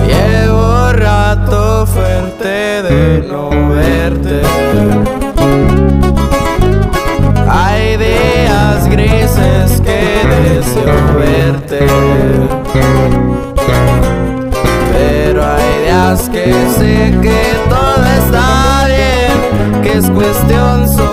Llevo rato fuerte de no verte. Hay días grises que deseo verte, pero hay días que sé que todo está bien, que es cuestión solo